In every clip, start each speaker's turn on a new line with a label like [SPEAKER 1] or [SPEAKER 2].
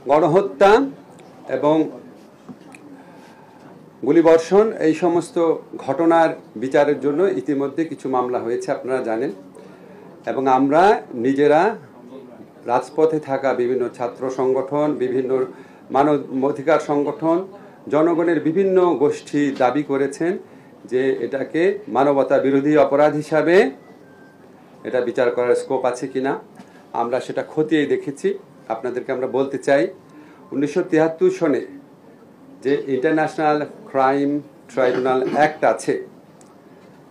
[SPEAKER 1] গণহত্যা এবং গুলিবর্ষণ এই সমস্ত ঘটনার বিচারের জন্য ইতিমধ্যে কিছু মামলা হয়েছে, আপনারা জানেন। এবং আমরা নিজেরা রাজপথে থাকা বিভিন্ন ছাত্র সংগঠন, বিভিন্ন মানবাধিকার সংগঠন, জনগণের বিভিন্ন গোষ্ঠী দাবি করেছেন যে এটাকে মানবতা বিরোধী অপরাধ হিসাবে এটা বিচার করার স্কোপ আছে কিনা। আমরা সেটা খতিয়ে দেখেছি। আপনাদেরকে আমরা বলতে চাই, 1973 সনে যে ইন্টারন্যাশনাল ক্রাইম ট্রাইব্যুনাল অ্যাক্ট আছে,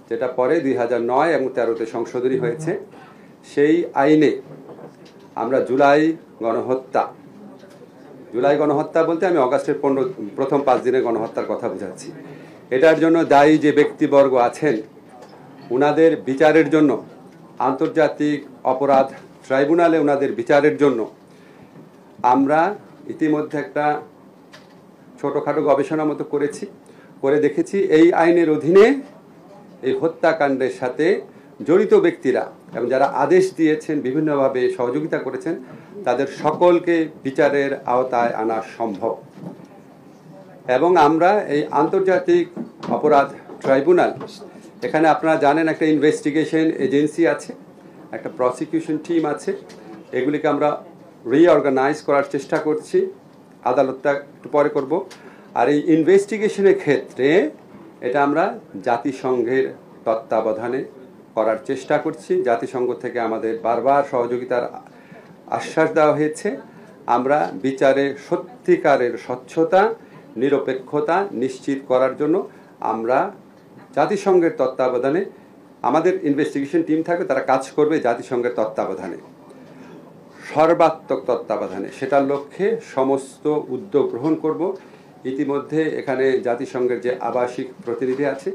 [SPEAKER 1] যেটা পরে 2009 এবং 13-তে সংশোধনী হয়েছে, সেই আইনে আমরা জুলাই গণহত্যা বলতে আমি অগাস্টের প্রথম 5 দিনের গণহত্যার কথা বুঝাচ্ছি। এটার জন্য দায়ী যে ব্যক্তিবর্গ আছেন উনাদের বিচারের জন্য আন্তর্জাতিক অপরাধ ট্রাইব্যুনালে উনাদের বিচারের জন্য আমরা ইতিমধ্যে একটা ছোটোখাটো গবেষণা মতো করে দেখেছি এই আইনের অধীনে এই হত্যাকাণ্ডের সাথে জড়িত ব্যক্তিরা এবং যারা আদেশ দিয়েছেন, বিভিন্নভাবে সহযোগিতা করেছেন, তাদের সকলকে বিচারের আওতায় আনা সম্ভব। এবং আমরা এই আন্তর্জাতিক অপরাধ ট্রাইব্যুনাল, এখানে আপনারা জানেন একটা ইনভেস্টিগেশন এজেন্সি আছে, একটা প্রসিকিউশন টিম আছে, এগুলিকে আমরা রিঅর্গানাইজ করার চেষ্টা করছি। আদালতটা একটু পরে করব। আর এই ইনভেস্টিগেশনের ক্ষেত্রে এটা আমরা জাতিসংঘের তত্ত্বাবধানে করার চেষ্টা করছি। জাতিসংঘ থেকে আমাদের বারবার সহযোগিতার আশ্বাস দেওয়া হয়েছে। আমরা বিচারে সত্যিকারের স্বচ্ছতা, নিরপেক্ষতা নিশ্চিত করার জন্য আমরা জাতিসংঘের তত্ত্বাবধানে, আমাদের ইনভেস্টিগেশন টিম থাকবে, তারা কাজ করবে জাতিসংঘের তত্ত্বাবধানে, সর্বাত্মক তত্ত্বাবধানে। সেটার লক্ষ্যে সমস্ত উদ্যোগ গ্রহণ করব। ইতিমধ্যে এখানে জাতিসংঘের যে আবাসিক প্রতিনিধি আছে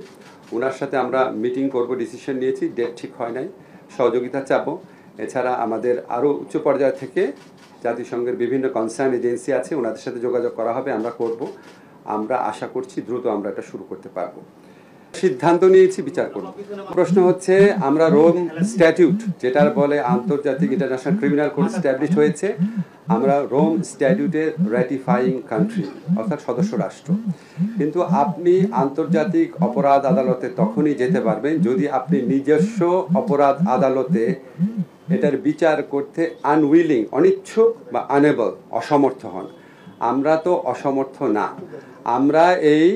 [SPEAKER 1] ওনার সাথে আমরা মিটিং করব, ডিসিশন নিয়েছি, ডেট ঠিক হয় নাই, সহযোগিতা চাবো। এছাড়া আমাদের আরও উচ্চ পর্যায় থেকে জাতিসংঘের বিভিন্ন কনসার্ন এজেন্সি আছে, ওনাদের সাথে যোগাযোগ করা হবে, আমরা করব। আমরা আশা করছি দ্রুত আমরা এটা শুরু করতে পারবো। সিদ্ধান্ত নিয়েছি, বিচার করব। প্রশ্ন হচ্ছে, আমরা রোম স্ট্যাটিউট, যেটার বলে আন্তর্জাতিক ইন্টারন্যাশনাল ক্রিমিনাল কোড স্ট্যাবলিশ হয়েছে, আমরা রোম স্ট্যাটিউটের র্যাটিফাইং কান্ট্রি, অর্থাৎ সদস্য রাষ্ট্র। কিন্তু আপনি আন্তর্জাতিক অপরাধ আদালতে তখনই যেতে পারবেন যদি আপনি নিজস্ব অপরাধ আদালতে এটার বিচার করতে আনউইলিং, অনিচ্ছুক বা আনএবল, অসমর্থ হন। আমরা তো অসমর্থ না। আমরা এই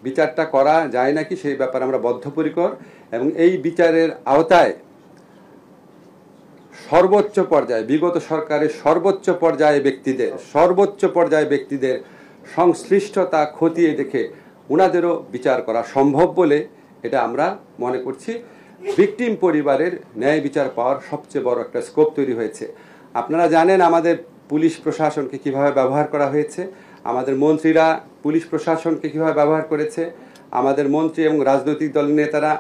[SPEAKER 1] বিচারটা করা যায় নাকি সেই ব্যাপারে আমরা বদ্ধপরিকর, এবং এই বিচারের আওতায় সর্বোচ্চ পর্যায়ে, বিগত সরকারের সর্বোচ্চ পর্যায়ে ব্যক্তিদের সংশ্লিষ্টতা খতিয়ে দেখে ওনাদেরও বিচার করা সম্ভব বলে এটা আমরা মনে করছি। ভিকটিম পরিবারের ন্যায় বিচার পাওয়ার সবচেয়ে বড় একটা স্কোপ তৈরি হয়েছে। আপনারা জানেন আমাদের পুলিশ প্রশাসনকে কিভাবে ব্যবহার করা হয়েছে, আমাদের মন্ত্রীরা পুলিশ প্রশাসনকে কিভাবে ব্যবহার করেছে, আমাদের মন্ত্রী এবং রাজনৈতিক দলের নেতারা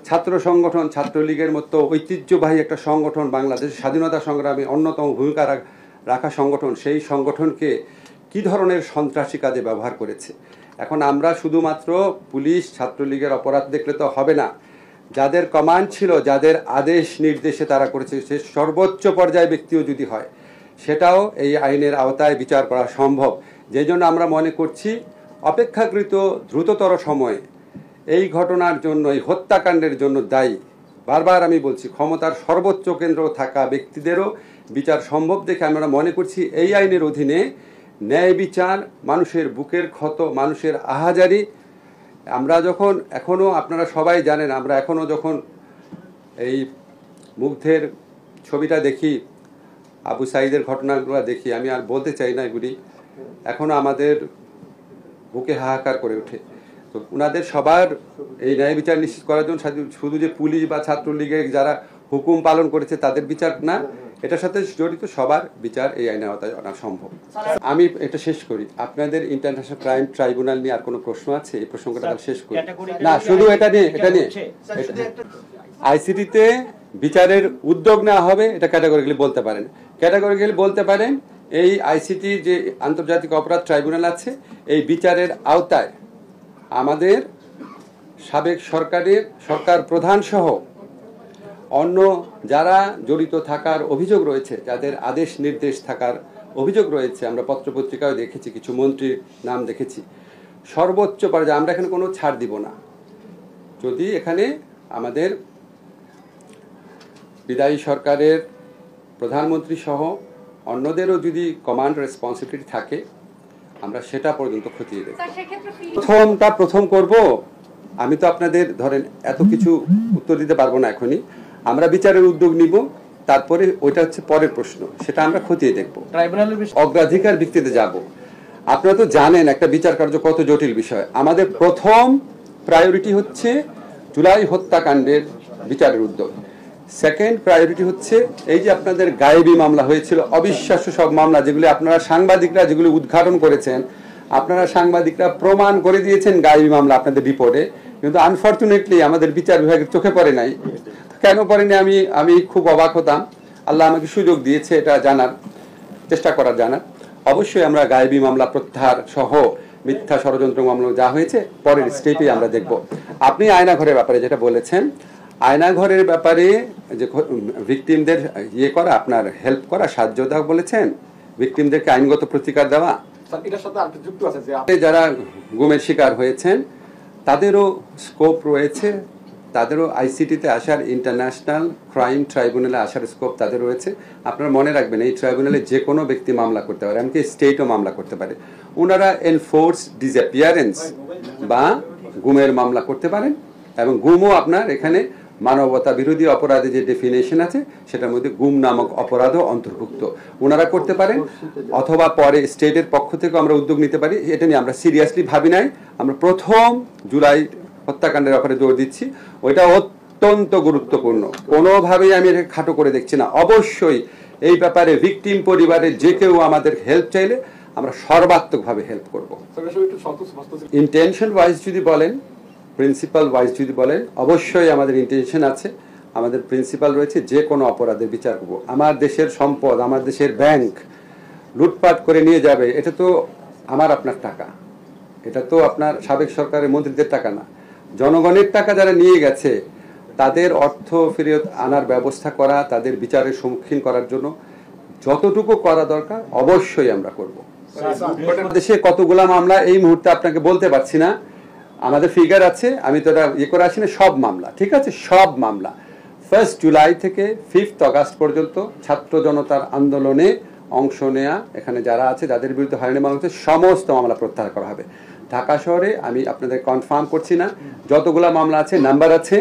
[SPEAKER 1] ছাত্র সংগঠন, ছাত্রলীগের মতো ঐতিহ্যবাহী একটা সংগঠন, বাংলাদেশের স্বাধীনতা সংগ্রামে অন্যতম ভূমিকা রাখা সংগঠন, সেই সংগঠনকে কি ধরনের সন্ত্রাসী কাজে ব্যবহার করেছে। এখন আমরা শুধুমাত্র পুলিশ ছাত্রলীগের অপরাধ দেখলে তো হবে না, যাদের কমান্ড ছিল, যাদের আদেশ নির্দেশে তারা করেছে, সে সর্বোচ্চ পর্যায়ে ব্যক্তিও যদি হয় সেটাও এই আইনের আওতায় বিচার করা সম্ভব। যেই জন্য আমরা মনে করছি অপেক্ষাকৃত দ্রুততর সময়ে এই ঘটনার জন্য, এই হত্যাকাণ্ডের জন্য দায়ী, বারবার আমি বলছি, ক্ষমতার সর্বোচ্চ কেন্দ্র থাকা ব্যক্তিদেরও বিচার সম্ভব দেখে আমরা মনে করছি এই আইনের অধীনে ন্যায় বিচার, মানুষের বুকের ক্ষত, মানুষের আহাজারি। আমরা যখন এখনও, আপনারা সবাই জানেন, আমরা এখনও যখন এই মুগ্ধের ছবিটা দেখি, আবু সাঈদের ঘটনাগুলো দেখি, আমি আর বলতে চাই না এগুলি, এখনও আমাদের বুকে হাহাকার করে ওঠে। তো ওনাদের সবার এই ন্যায় বিচার নিশ্চিত করার জন্য শুধু যে পুলিশ বা ছাত্রলীগের যারা হুকুম পালন করেছে তাদের বিচার না, এটার সাথে জড়িত সবার বিচার এই আইনের আওতায় আনা সম্ভব। আমি এটা শেষ করি। আপনাদের ইন্টারন্যাশনাল ক্রাইম ট্রাইব্যুনাল নিয়ে আর কোনো প্রশ্ন আছে? এই প্রসঙ্গটা শেষ করি। না, শুধু এটা নিয়ে আইসিটিতে বিচারের উদ্যোগ নেওয়া হবে, এটা ক্যাটাগরিক্যালি বলতে পারেন। এই আইসিটি যে আন্তর্জাতিক অপরাধ ট্রাইব্যুনাল আছে, এই বিচারের আওতায় আমাদের সাবেক সরকার প্রধান সহ অন্য যারা জড়িত থাকার অভিযোগ রয়েছে, যাদের আদেশ নির্দেশ থাকার অভিযোগ রয়েছে, আমরা পত্রপত্রিকায় দেখেছি, কিছু মন্ত্রীর নাম দেখেছি, সর্বোচ্চ পর্যায়ে আমরা এখানে কোনো ছাড় দিব না। যদি এখানে আমাদের বিদায়ী সরকারের প্রধানমন্ত্রী সহ অন্যদেরও যদি কমান্ড রেসপন্সিবিলিটি থাকে, আমরা সেটা পর্যন্ত খতিয়ে দেব। প্রথম করব, আমি তো আপনাদের ধরেন এত কিছু উত্তর দিতে পারবো না এখনই। আমরা বিচারের উদ্যোগ নিব, তারপরে ওইটা হচ্ছে পরের প্রশ্ন, সেটা আমরা খতিয়ে দেখব, অগ্রাধিকার ভিত্তিতে যাব। আপনারা তো জানেন একটা বিচার কার্য কত জটিল বিষয়। আমাদের প্রথম প্রায়োরিটি হচ্ছে জুলাই হত্যাকাণ্ডের বিচারের উদ্যোগ। সেকেন্ড প্রায়োরিটি হচ্ছে এই যে আপনাদের গায়েবী মামলা হয়েছিল, অবিশ্বাস্য সব মামলা, যেগুলি আপনারা সাংবাদিকরা যেগুলি উদ্ঘাটন করেছেন, আপনারা সাংবাদিকরা প্রমাণ করে দিয়েছেন গায়েবী মামলা আপনাদের রিপোর্টে, কিন্তু আনফর্চুনেটলি আমাদের বিচার বিভাগের চোখে পড়ে নাই। কেন পড়েনি আমি খুব অবাক হতাম। আল্লাহ আমাকে সুযোগ দিয়েছে এটা জানার, চেষ্টা করার জানার। অবশ্যই আমরা গায়েবী মামলা প্রত্যাহার সহ মিথ্যা ষড়যন্ত্র মামলা যা হয়েছে পরের স্টেপে আমরা দেখব। আপনি আয়নাঘরের ব্যাপারে যেটা বলেছেন, আয়নাঘরের ব্যাপারে যে ভিকটিমদের ইয়ে করা, আপনার হেল্প করা, সাহায্য দেওয়া বলেছেন, ভিকটিমদেরকে আইনগত প্রতিকার দেওয়া, যারা গুমের শিকার হয়েছেন তাদেরও স্কোপ রয়েছে, তাদেরও আইসিটিতে আসার, ইন্টারন্যাশনাল ক্রাইম ট্রাইব্যুনালে আসার স্কোপ তাদের রয়েছে। আপনারা মনে রাখবেন এই ট্রাইব্যুনালে যে কোনো ব্যক্তি মামলা করতে পারে, এমনকি স্টেটও মামলা করতে পারে। ওনারা এনফোর্স ডিসঅ্যাপিয়ারেন্স বা গুমের মামলা করতে পারেন, এবং গুমও আপনার এখানে মানবতা বিরোধী অপরাধে যে ডেফিনেশন আছে সেটার মধ্যে গুম নামক অপরাধও অন্তর্ভুক্ত। ওনারা করতে পারেন, অথবা পরে স্টেটের পক্ষ থেকে আমরা উদ্যোগ নিতে পারি। এটা নিয়ে আমরা সিরিয়াসলি ভাবি নাই। আমরা প্রথম জুলাই হত্যাকাণ্ডের ব্যাপারে জোর দিচ্ছি, ওইটা অত্যন্ত গুরুত্বপূর্ণ। কোনোভাবেই আমি এটাকে খাটো করে দেখছি না। অবশ্যই এই ব্যাপারে ভিকটিম পরিবারের যে কেউ আমাদের হেল্প চাইলে আমরা সর্বাত্মকভাবে হেল্প করব। ইন্টেনশন ওয়াইজ যদি বলেন, প্রিন্সিপাল ওয়াইজ যদি বলেন, অবশ্যই আমাদের ইন্টেনশন আছে, আমাদের প্রিন্সিপাল রয়েছে, যে কোনো অপরাধের বিচার করব। আমার দেশের সম্পদ, আমার দেশের ব্যাংক লুটপাট করে নিয়ে যাবে, এটা তো আমার আপনার টাকা, এটা তো আপনার সাবেক সরকারের মন্ত্রীদের টাকা না, জনগণের টাকা যারা নিয়ে গেছে তাদের অর্থ ফেরত আনার ব্যবস্থা করা, তাদের বিচারের সম্মুখীন করার জন্য যতটুকু করা দরকার অবশ্যই আমরা করব। দেশে কতগুলা মামলা এই মুহূর্তে আপনাকে বলতে পারছি না, আমাদের ফিগার আছে, আমি তো এটা ইয়ে করে আসি না। সব মামলা ঠিক আছে, সব মামলা 1 জুলাই থেকে 5 আগস্ট পর্যন্ত ছাত্র জনতার আন্দোলনে অংশ নেয়া এখানে যারা আছে, যাদের বিরুদ্ধে হয়রানি মামলা হচ্ছে, সমস্ত মামলা প্রত্যাহার করা হবে। ঢাকা শহরে আমি আপনাদের কনফার্ম করছি না, যতগুলা মামলা আছে, নাম্বার আছে,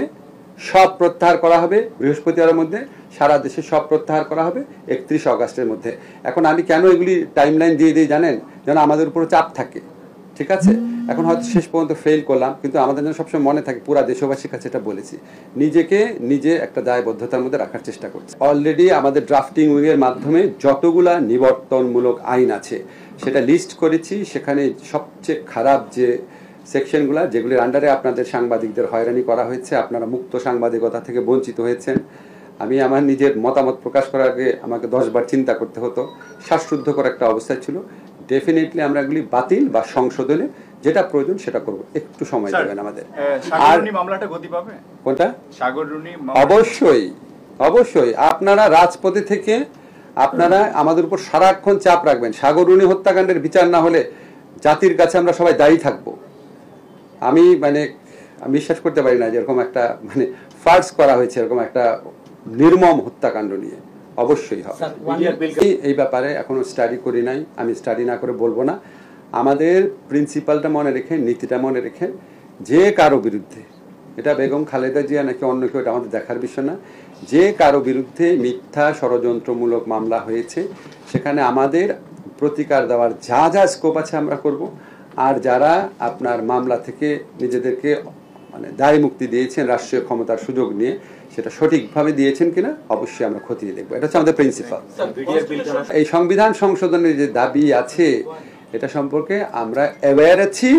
[SPEAKER 1] সব প্রত্যাহার করা হবে বৃহস্পতিবারের মধ্যে। সারা দেশে সব প্রত্যাহার করা হবে 31 আগস্টের মধ্যে। এখন আমি কেন এগুলি টাইমলাইন দিয়ে দিই জানেন? যেন আমাদের উপর চাপ থাকে, ঠিক আছে? এখন হয়তো শেষ পর্যন্ত ফেল করলাম, কিন্তু আমাদের যেন সবসময় মনে থাকে, পুরা দেশবাসীর কাছে এটা বলেছি, নিজেকে নিজে একটা দায়বদ্ধতার মধ্যে রাখার চেষ্টা করছি। অলরেডি আমাদের ড্রাফটিং উইংয়ের মাধ্যমে যতগুলা নিবর্তনমূলক আইন আছে সেটা লিস্ট করেছি। সেখানে সবচেয়ে খারাপ যে সেকশনগুলো, যেগুলির আন্ডারে আপনাদের সাংবাদিকদের হয়রানি করা হয়েছে, আপনারা মুক্ত সাংবাদিকতা থেকে বঞ্চিত হয়েছেন, আমি আমার নিজের মতামত প্রকাশ করার আগে আমাকে 10 বার চিন্তা করতে হতো, শ্বাসরুদ্ধকর একটা অবস্থায় ছিল। ডেফিনেটলি আমরা এগুলি বাতিল বা সংশোধনে যেটা প্রয়োজন সেটা করব। একটু সময় দেবেন আমাদের।
[SPEAKER 2] আর মামলাটা গতি পাবে
[SPEAKER 1] কোনটা?
[SPEAKER 2] সাগররুনি
[SPEAKER 1] অবশ্যই অবশ্যই আপনারা রাজপথে থেকে আপনারা আমাদের উপর সারাক্ষণ চাপ রাখবেন। সাগররুনি হত্যাকাণ্ডের বিচার না হলে জাতির কাছে আমরা সবাই দায়ী থাকবো। আমি বিশ্বাস করতে পারি না যে এরকম একটা ফার্স করা হয়েছে, এরকম একটা নির্মম হত্যাকাণ্ড নিয়ে। অবশ্যই হবে। এই ব্যাপারে এখনো স্টাডি করি নাই, আমি স্টাডি না করে বলবো না। আমাদের প্রিন্সিপালটা মনে রেখে, নীতিটা মনে রেখে, যে কারো বিরুদ্ধে, এটা বেগম খালেদা জিয়া নাকি অন্য কেউ, এটা আমাদের দেখার বিষয় না, যে কারো বিরুদ্ধে মিথ্যা ষড়যন্ত্রমূলক মামলা হয়েছে সেখানে আমাদের প্রতিকার দেওয়ার যা যা স্কোপ আছে আমরা করব। আর যারা আপনার মামলা থেকে নিজেদেরকে দায় মুক্তি দিয়েছেন রাষ্ট্রীয় ক্ষমতার সুযোগ নিয়ে, সেটা সঠিকভাবে দিয়েছেন কিনা অবশ্যই আমরা খতিয়ে দেখবো। এটা হচ্ছে আমাদের প্রিন্সিপাল। এই সংবিধান সংশোধনের যে দাবি আছে এটা সম্পর্কে আমরা অ্যাওয়্যার আছি।